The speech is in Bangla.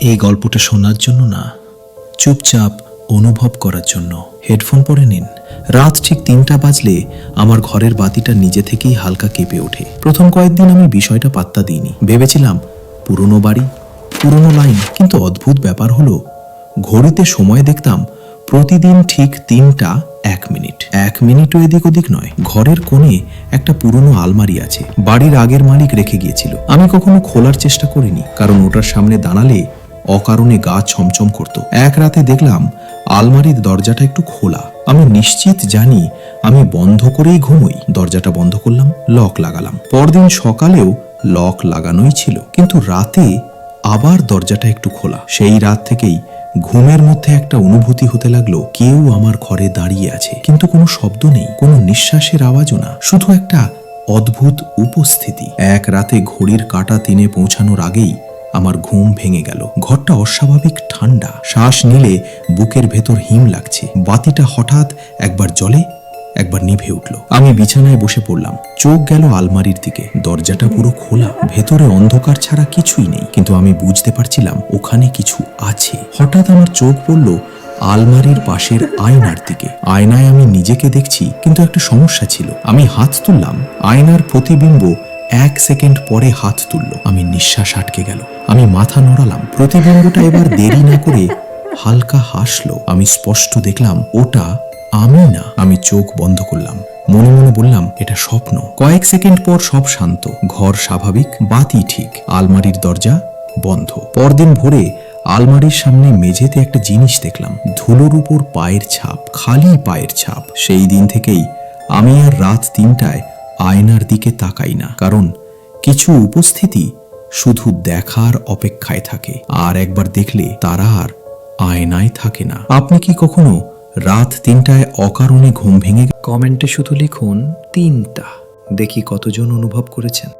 এই গল্পটা শোনার জন্য না, চুপচাপ অনুভব করার জন্য হেডফোন পরে নিন। রাত ঠিক ৩টা বাজলে আমার ঘরের বাতিটা নিজে থেকেই হালকা কেঁপে ওঠে। প্রথম কয়েকদিন আমি বিষয়টা পাত্তা দিইনি, ভেবেছিলাম পুরনো বাড়ি, পুরনো লাইন। কিন্তু অদ্ভুত ব্যাপার হলো, ঘড়িতে সময় দেখতাম প্রতিদিন ঠিক ৩টা ১ মিনিট। ১ মিনিটও এদিক ওদিক নয়। ঘরের কোণে একটা পুরনো আলমারি আছে, বাড়ির আগের মালিক রেখে গিয়েছিল। আমি কখনো খোলার চেষ্টা করিনি, কারণ ওটার সামনে দাঁড়ালে অকারণে গা ছমছম করত। এক রাতে দেখলাম আলমারির দরজাটা একটু খোলা। আমি নিশ্চিত জানি আমি বন্ধ করেই ঘুমোই। দরজাটা বন্ধ করলাম, লক লাগালাম। পরদিন সকালেও লক লাগানোই ছিল, কিন্তু রাতে আবার দরজাটা একটু খোলা। সেই রাত থেকেই ঘুমের মধ্যে একটা অনুভূতি হতে লাগলো, কেউ আমার ঘরে দাঁড়িয়ে আছে, কিন্তু কোনো শব্দ নেই, কোনো নিঃশ্বাসের আওয়াজও না, শুধু একটা অদ্ভুত উপস্থিতি। এক রাতে ঘড়ির কাঁটা ৩-এ পৌঁছানোর আগেই আমার ঘুম ভেঙে গেল। ঘরটা অস্বাভাবিক ঠান্ডা, শ্বাস নিলে বুকের ভেতর হিম লাগছে। বাতিটা হঠাৎ একবার জ্বলে, একবার নিভে উঠল। আমি বিছানায় বসে পড়লাম, চোখ গেল আলমারির দিকে। দরজাটা পুরো খোলা, ভেতরে অন্ধকার ছাড়া কিছুই নেই, কিন্তু আমি বুঝতে পারছিলাম ওখানে কিছু আছে। হঠাৎ আমার চোখ পড়ল আলমারির পাশের আয়নার দিকে। আয়নায় আমি নিজেকে দেখছি, কিন্তু একটা সমস্যা ছিল। আমি হাত তুললাম, আয়নার প্রতিবিম্ব ১ সেকেন্ড পরে হাত তুলল। আমি নিঃশ্বাস আটকে গেল। আমি মাথা নড়ালাম। প্রতিবিম্বটা এবার দেরি না করে হালকা হাসলো। আমি স্পষ্ট দেখলাম ওটা আমি না। আমি চোখ বন্ধ করলাম, মনে মনে বললাম এটা স্বপ্ন। কয়েক সেকেন্ড পর সব শান্ত, ঘর স্বাভাবিক, বাতি ঠিক, আলমারির দরজা বন্ধ। পরদিন ভোরে আলমারির সামনে মেঝেতে একটা জিনিস দেখলাম, ধুলোর উপর পায়ের ছাপ, খালি পায়ের ছাপ। সেই দিন থেকেই আমি আর রাত ৩টায় আয়নার দিকে তাকাই না, কারণ কিছু উপস্থিতি শুধু দেখার অপেক্ষায় থাকে, আর একবার দেখলে তারা আর আয়নায় থাকে না। আপনি কি কখনো রাত ৩টায় অকারণে ঘুম ভেঙে? কমেন্টে শুধু লিখুন ৩টা, দেখি কতজন অনুভব করেছেন।